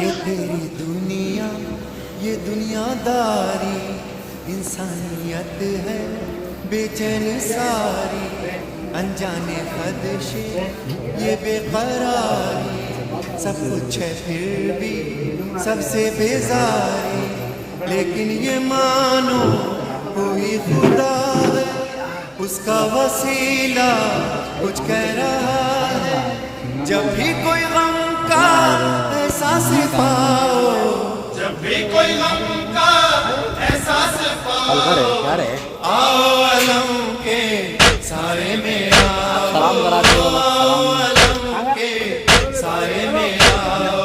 یہ تیری دنیا یہ دنیا داری انسانیت ہے بے چین ساری انجانے خدشے یہ بے قراری سب کچھ ہے پھر بھی سب سے بیزاری لیکن یہ مانو کوئی خدا ہے اس کا وسیلہ کچھ کہہ رہا ہے جب بھی کوئی غم کا احساس پاؤ جب بھی کوئی غم کا احساس پاؤ آؤ علم کے سارے میں آؤ علم کے سارے میں آؤ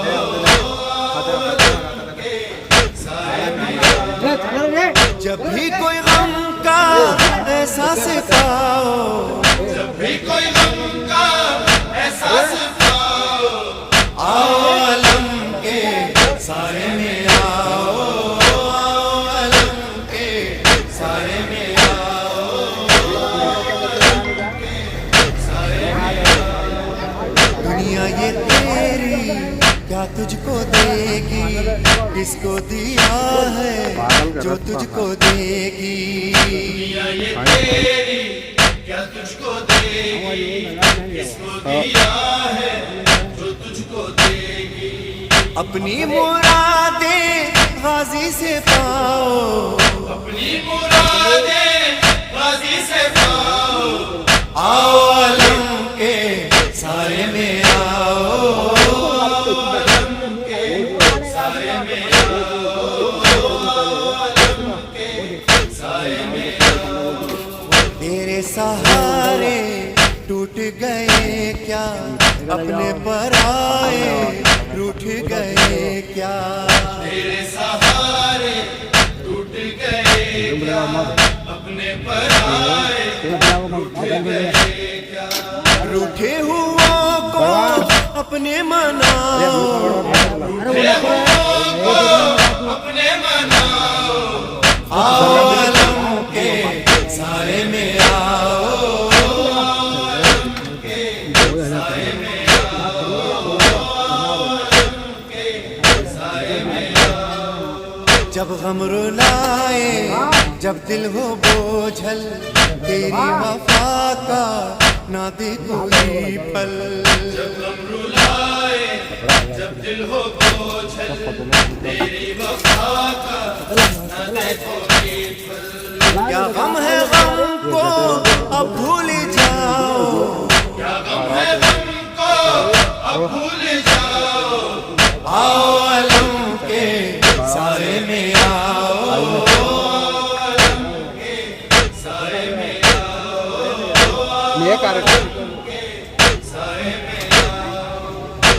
جب بھی کوئی غم کا احساس پاؤ جب بھی کوئی غم کا احساس پاؤ آؤ علم کے سارے میں آؤ علم کے سارے میں آؤ دنیا یہ تیری کیا تجھ کو دے گی کس کو دیا ہے جو تجھ کو دے گی دنیا یہ تیری کیا تجھ کو دے گی کس کو دیا ہے جو تجھ کو دے گی اپنی مرادیں غازی سے پاؤ اپنی مرادیں غازی سے پاؤ آؤ علم کے سارے میں آؤ علم کے سارے میں تیرے سہارے ٹوٹ گئے کیا اپنے پر آئے روٹھ گئے کیا تیرے سہارے ٹوٹ گئے کیا اپنے پر آئے ٹوٹ گئے کیا روٹھے ہوا کو اپنے مناؤ اپنے مناؤ آؤ علم کے سارے میں آؤ جب غم رلائے جب دل ہو بوجھل تیری وفا کا نہ دے کوئی پل جب غم رلائے جب دل ہو بوجھل تیری وفا کا نہ دے کوئی پل کیا غم ہے غم کو اب بھول جاؤ کیا غم ہے غم کو اب بھول جاؤ آؤ علم کے سارے میں آؤ سارے میں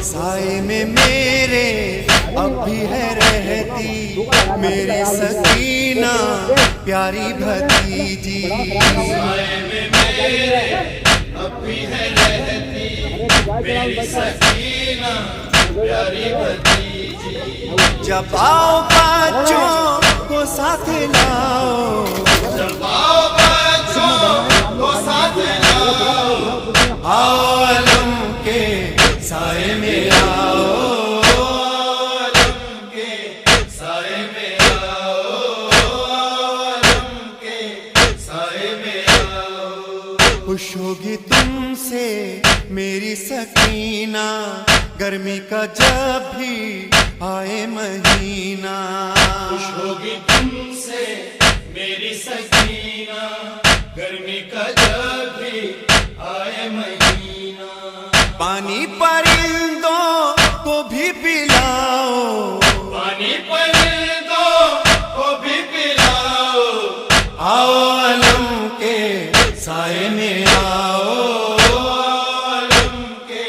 سائے میں میرے اب بھی ہے رہتی میری سکینہ پیاری بھتیجی سائے میں میرے اب بھی ہے رہتی میری سکینہ پیاری بھتیجی جب آؤ بچوں کو ساتھ لاؤ جب آؤ بچوں کو ساتھ لاؤ آؤ علم کے سائے میں آؤ علم کے سائے میں آؤ علم کے سائے میں آؤ خوش ہوگی تم سے میری سکینہ گرمی کا جب بھی آئے مہینہ خوش ہوگی تم سے میری سکینہ گرمی کا جب بھی آئے مہینہ پانی پرندوں کو بھی پلاؤ پانی پرندوں کو بھی پلاؤ آؤ علم کے سائے میں آؤ علم کے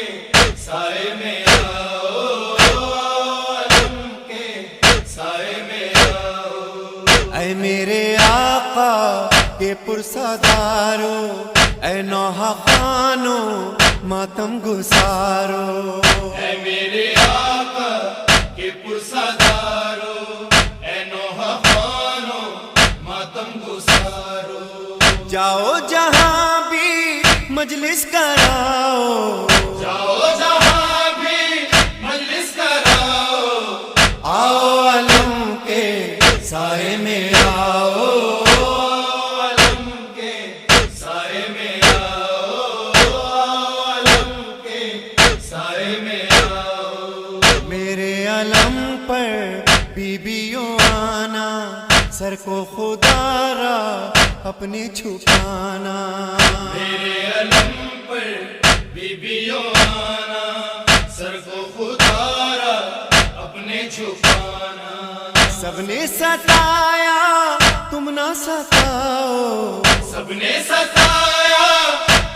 سائے میں آؤ علم کے سائے میں آؤ اے میرے آقا کے پرسادارو اے نوحہ خانو ماتم گسارو اے میرے آقا کے پرسادارو اے نوحہ خوانو ماتم گسارو جاؤ جہاں بھی مجلس کراؤ جاؤ جہاں بھی مجلس کراؤ میرے علم پر بیویوں آنا سر کو خدا را اپنے چھپانا میرے علم پر بیویوں آنا سر کو خدا را اپنے چھپانا سب نے ستایا تم نہ ستاؤ سب نے ستایا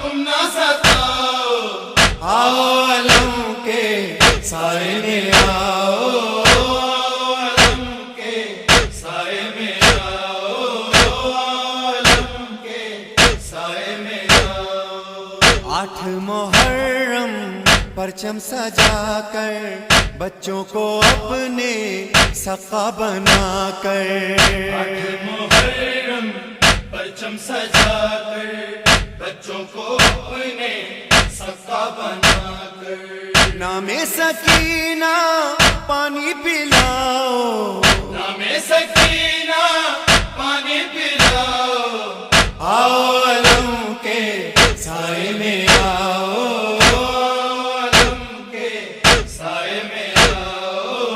تم نہ ستاؤ آؤ علم کے سائے میں آؤ علم کے سائے میں آؤ علم کے سائے میں آؤ 8 محرم پرچم سجا کر بچوں کو اپنے سقا بنا کر 8 محرم پرچم سجا کر بچوں کو اپنے سقا بنا کر نام سکینہ پانی پلاؤ نام سکینہ پانی پلاؤ آؤ علم کے سائے میں آؤ علم کے سائے میں آؤ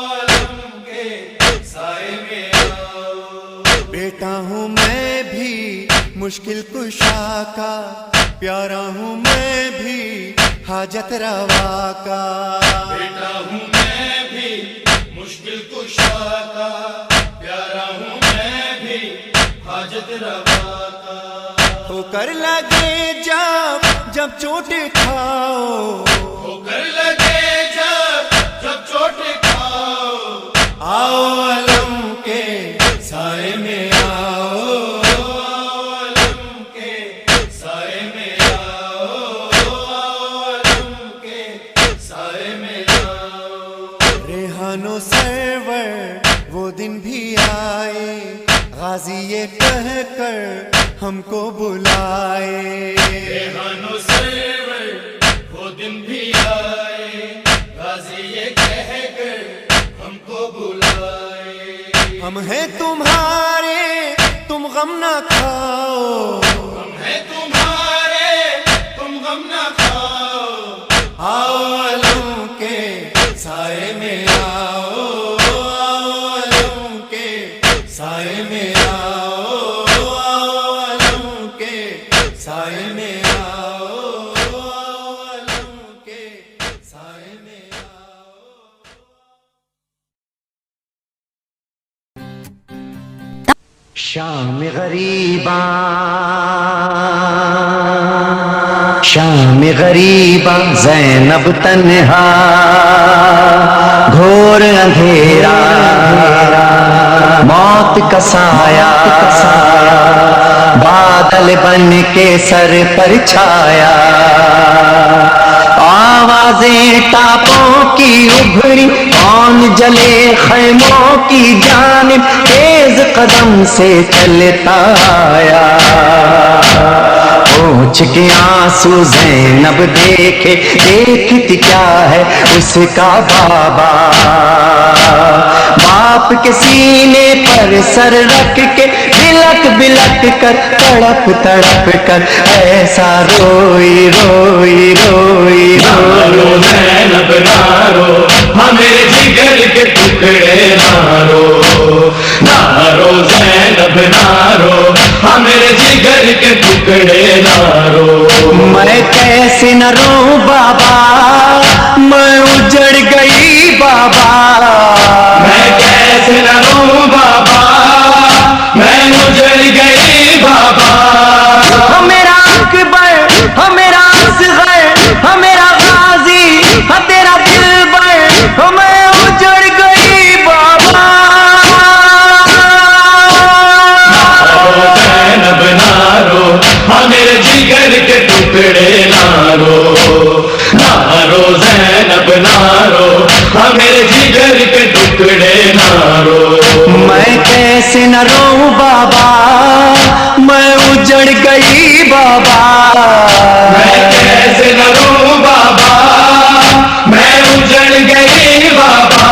علم کے سائے میں آؤ بیٹا ہوں میں بھی مشکل کشا کا پیارا ہوں میں بھی حاجت روا کا بیٹا ہوں میں بھی مشکل کشا کا پیارا ہوں میں بھی حاجت روا کا ہو کر لگے جب چوٹ کھاؤ ہو کر لگے جب چوٹ کھاؤ آؤ علم کے سائے میں آؤ علم کے سائے میں آؤ علم کے سائے میں آؤ ریحان و سرور وہ دن بھی آئے غازی یہ کہہ کر ہم کو بلائے ریحان و سرور وہ دن بھی آئے غازی یہ کہہ کر ہم کو بلائے ہم ہیں تمہارے تم غم نہ کھاؤ ہم ہیں تمہارے تم غم نہ کھاؤ آؤ علم کے سائے میں آؤ علم کے سائے میں آؤ علم کے سائے میں آؤ علم کے سائے میں آؤ شام غریباں شام غریباں زینب تنہا گھور اندھیرا موت کا سایہ بادل بن کے سر پر چھایا آوازیں ٹاپوں کی ابھری کون جلے خیموں کی جانب تیز قدم سے چلتا آیا پوچھ کے آنسو زینب دیکھے دیکھتی کیا ہے اس کا بابا باپ کے سینے پر سر رکھ کے بلک بلک کر تڑپ تڑپ کر ایسا روئی روئی روئی نارو زینب نارو ہمیں جگر کے ٹکڑے نارو نارو زینب نارو ہمیں جگر کے ٹکڑے نارو میں کیسے نہ رو بابا میں اجڑ گئی بابا میں کیسے نہ رو بابا میں اجڑ گئی بابا میرا اکبر میرا اصغر میرا غازی تیرا دلبر میں اجڑ گئی بابا نارو زینب نارو ہمیں جگر کے ٹکڑے نارو نارو زینب نارو ہمیں جگر کے ٹکڑے نارو میں کیسے نہ رو بابا میں اجڑ گئی بابا میں کیسے نہ رو بابا میں اجڑ گئی بابا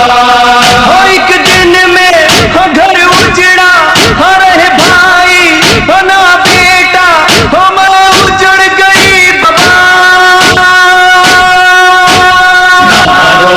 ایک دن میں گھر اجڑا رہے بھائی نہ بیٹا میں اجڑ گئی بابا نارو